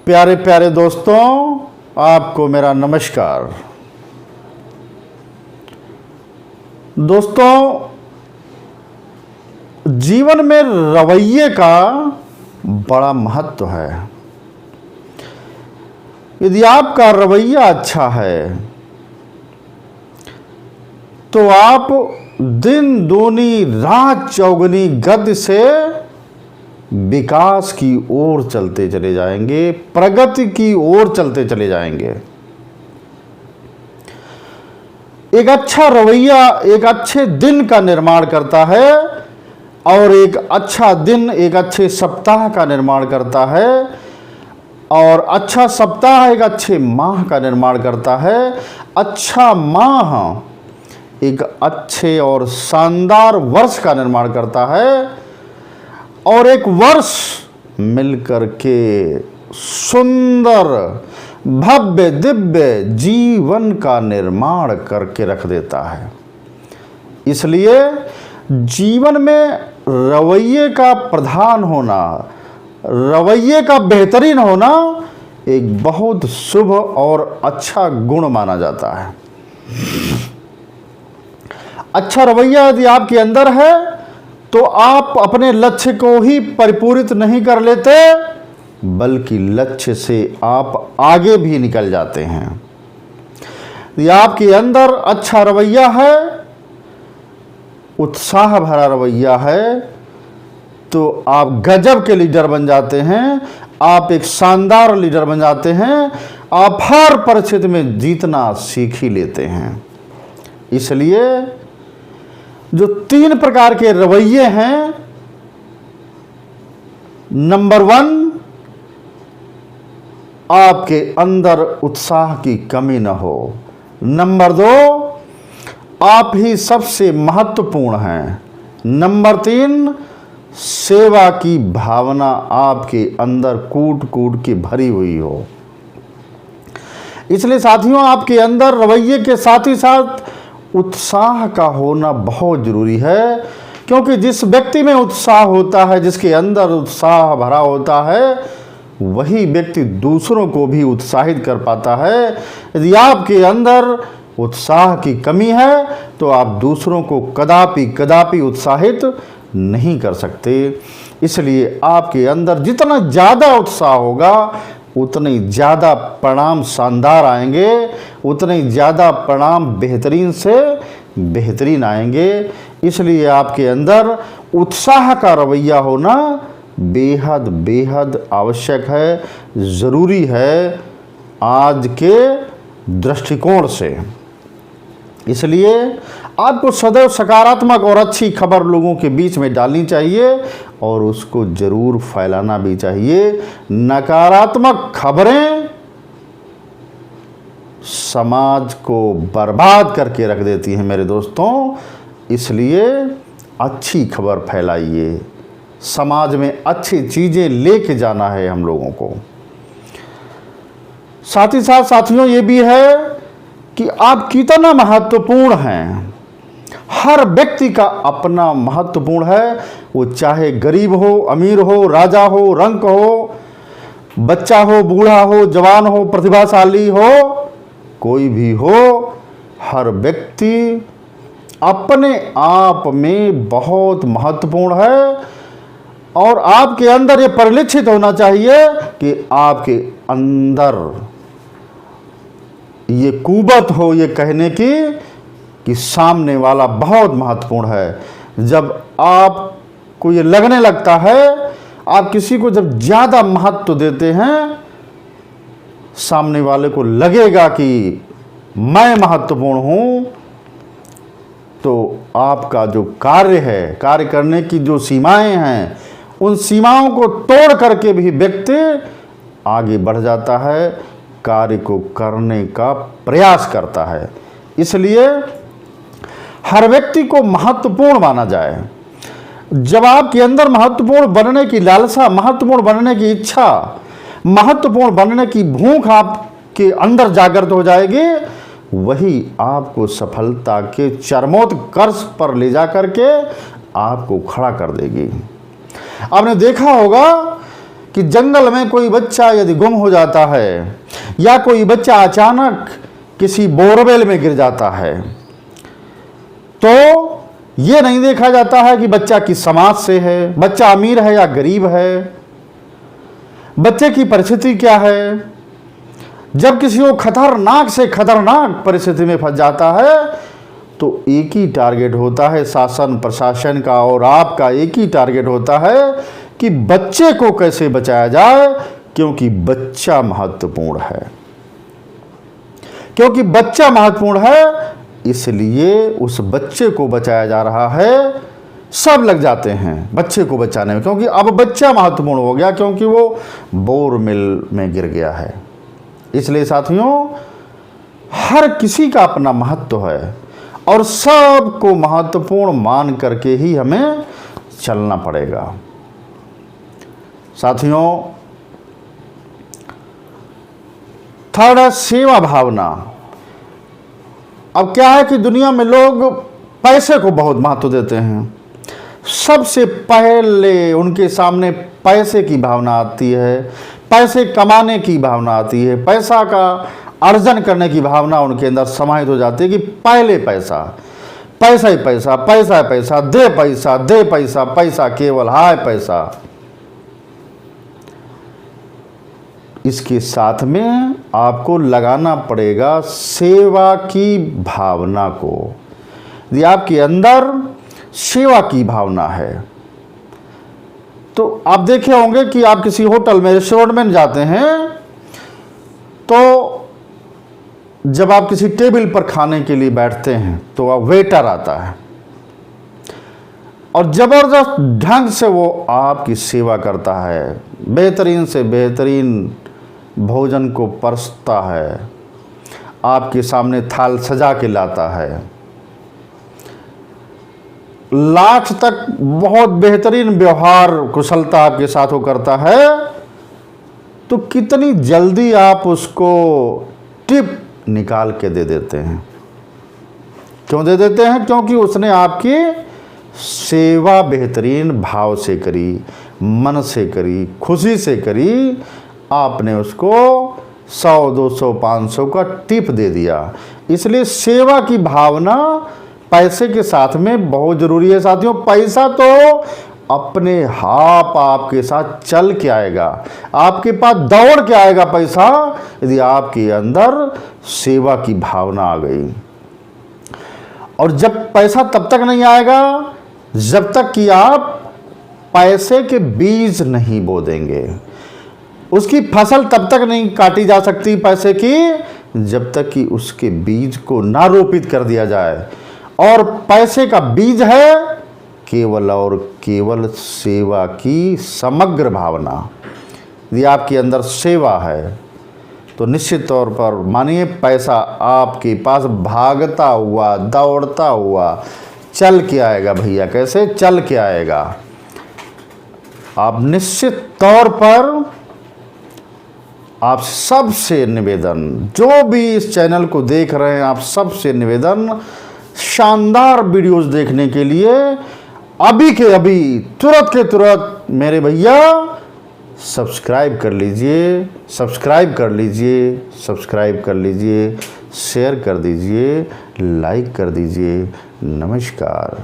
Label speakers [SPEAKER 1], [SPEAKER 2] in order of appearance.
[SPEAKER 1] प्यारे प्यारे दोस्तों, आपको मेरा नमस्कार। दोस्तों, जीवन में रवैये का बड़ा महत्व है। यदि आपका रवैया अच्छा है तो आप दिन दूनी रात चौगुनी गति से विकास की ओर चलते चले जाएंगे, प्रगति की ओर चलते चले जाएंगे। एक अच्छा रवैया एक अच्छे दिन का निर्माण करता है और एक अच्छा दिन एक अच्छे सप्ताह का निर्माण करता है और अच्छा सप्ताह एक अच्छे माह का निर्माण करता है। अच्छा माह एक अच्छे और शानदार वर्ष का निर्माण करता है और एक वर्ष मिलकर के सुंदर भव्य दिव्य जीवन का निर्माण करके रख देता है। इसलिए जीवन में रवैये का प्रधान होना, रवैये का बेहतरीन होना एक बहुत शुभ और अच्छा गुण माना जाता है। अच्छा रवैया यदि आपके अंदर है तो आप अपने लक्ष्य को ही परिपूरित नहीं कर लेते, बल्कि लक्ष्य से आप आगे भी निकल जाते हैं। यदि आपके अंदर अच्छा रवैया है, उत्साह भरा रवैया है, तो आप गजब के लीडर बन जाते हैं। आप एक शानदार लीडर बन जाते हैं। आप हर परिस्थिति में जीतना सीख ही लेते हैं। इसलिए जो 3 प्रकार के रवैये हैं, नंबर 1, आपके अंदर उत्साह की कमी न हो। नंबर 2, आप ही सबसे महत्वपूर्ण हैं। नंबर 3, सेवा की भावना आपके अंदर कूट कूट के भरी हुई हो। इसलिए साथियों, आपके अंदर रवैये के साथ ही साथ उत्साह का होना बहुत जरूरी है, क्योंकि जिस व्यक्ति में उत्साह होता है, जिसके अंदर उत्साह भरा होता है, वही व्यक्ति दूसरों को भी उत्साहित कर पाता है। यदि आपके अंदर उत्साह की कमी है तो आप दूसरों को कदापि कदापि उत्साहित नहीं कर सकते। इसलिए आपके अंदर जितना ज़्यादा उत्साह होगा उतने ज़्यादा परिणाम शानदार आएंगे, उतने ज़्यादा परिणाम बेहतरीन से बेहतरीन आएंगे। इसलिए आपके अंदर उत्साह का रवैया होना बेहद बेहद आवश्यक है, ज़रूरी है आज के दृष्टिकोण से। इसलिए आपको सदैव सकारात्मक और अच्छी खबर लोगों के बीच में डालनी चाहिए और उसको ज़रूर फैलाना भी चाहिए। नकारात्मक खबरें समाज को बर्बाद करके रख देती हैं मेरे दोस्तों। इसलिए अच्छी खबर फैलाइए। समाज में अच्छी चीज़ें लेके जाना है हम लोगों को। साथ ही साथ साथियों, ये भी है कि आप कितना महत्वपूर्ण हैं। हर व्यक्ति का अपना महत्वपूर्ण है। वो चाहे गरीब हो, अमीर हो, राजा हो, रंक हो, बच्चा हो, बूढ़ा हो, जवान हो, प्रतिभाशाली हो, कोई भी हो, हर व्यक्ति अपने आप में बहुत महत्वपूर्ण है। और आपके अंदर ये परिलक्षित होना चाहिए कि आपके अंदर ये कुवत हो ये कहने की कि सामने वाला बहुत महत्वपूर्ण है। जब आपको ये लगने लगता है, आप किसी को जब ज़्यादा महत्व देते हैं, सामने वाले को लगेगा कि मैं महत्वपूर्ण हूँ, तो आपका जो कार्य है, कार्य करने की जो सीमाएं हैं, उन सीमाओं को तोड़ करके भी व्यक्ति आगे बढ़ जाता है, कार्य को करने का प्रयास करता है। इसलिए हर व्यक्ति को महत्वपूर्ण माना जाए। जब आपके अंदर महत्वपूर्ण बनने की लालसा, महत्वपूर्ण बनने की इच्छा, महत्वपूर्ण बनने की भूख आपके अंदर जागृत हो जाएगी, वही आपको सफलता के चरमोत्कर्ष पर ले जा करके आपको खड़ा कर देगी। आपने देखा होगा कि जंगल में कोई बच्चा यदि गुम हो जाता है या कोई बच्चा अचानक किसी बोरवेल में गिर जाता है, तो ये नहीं देखा जाता है कि बच्चा किस समाज से है, बच्चा अमीर है या गरीब है, बच्चे की परिस्थिति क्या है। जब किसी को खतरनाक से खतरनाक परिस्थिति में फंस जाता है तो एक ही टारगेट होता है शासन प्रशासन का और आपका, एक ही टारगेट होता है कि बच्चे को कैसे बचाया जाए, क्योंकि बच्चा महत्वपूर्ण है। क्योंकि बच्चा महत्वपूर्ण है, इसलिए उस बच्चे को बचाया जा रहा है। सब लग जाते हैं बच्चे को बचाने में, क्योंकि अब बच्चा महत्वपूर्ण हो गया, क्योंकि वो बोरवेल में गिर गया है। इसलिए साथियों, हर किसी का अपना महत्व है और सबको महत्वपूर्ण मान करके ही हमें चलना पड़ेगा। साथियों, थर्ड है सेवा भावना। अब क्या है कि दुनिया में लोग पैसे को बहुत महत्व देते हैं। सबसे पहले उनके सामने पैसे की भावना आती है, पैसे कमाने की भावना आती है, पैसा का अर्जन करने की भावना उनके अंदर समाहित हो जाती है कि पहले पैसा, पैसा ही पैसा, पैसा है पैसा, दे पैसा, दे पैसा, पैसा केवल हाय पैसा। इसके साथ में आपको लगाना पड़ेगा सेवा की भावना को। यदि आपके अंदर सेवा की भावना है तो आप देखे होंगे कि आप किसी होटल में, रेस्टोरेंट में जाते हैं तो जब आप किसी टेबल पर खाने के लिए बैठते हैं तो वह वेटर आता है और ज़बरदस्त ढंग से वो आपकी सेवा करता है, बेहतरीन से बेहतरीन भोजन को परसता है, आपके सामने थाल सजा के लाता है, लास्ट तक बहुत बेहतरीन व्यवहार कुशलता आपके साथ वो करता है, तो कितनी जल्दी आप उसको टिप निकाल के दे देते हैं। क्यों दे देते हैं? क्योंकि उसने आपकी सेवा बेहतरीन भाव से करी, मन से करी, खुशी से करी। आपने उसको 100, 200, 500 का टिप दे दिया। इसलिए सेवा की भावना पैसे के साथ में बहुत ज़रूरी है साथियों। पैसा तो अपने आप आपके साथ चल के आएगा, आपके पास दौड़ के आएगा पैसा, यदि आपके अंदर सेवा की भावना आ गई। और जब पैसा तब तक नहीं आएगा जब तक कि आप पैसे के बीज नहीं बो देंगे। उसकी फसल तब तक नहीं काटी जा सकती पैसे की जब तक कि उसके बीज को ना रोपित कर दिया जाए। और पैसे का बीज है केवल और केवल सेवा की समग्र भावना। यदि आपके अंदर सेवा है तो निश्चित तौर पर मानिए पैसा आपके पास भागता हुआ, दौड़ता हुआ चल के आएगा। भैया कैसे चल के आएगा? आप निश्चित तौर पर, आप सबसे निवेदन, जो भी इस चैनल को देख रहे हैं, आप सबसे निवेदन, शानदार वीडियोस देखने के लिए अभी के अभी, तुरंत के तुरंत मेरे भैया सब्सक्राइब कर लीजिए, सब्सक्राइब कर लीजिए, सब्सक्राइब कर लीजिए, शेयर कर दीजिए, लाइक कर दीजिए। नमस्कार।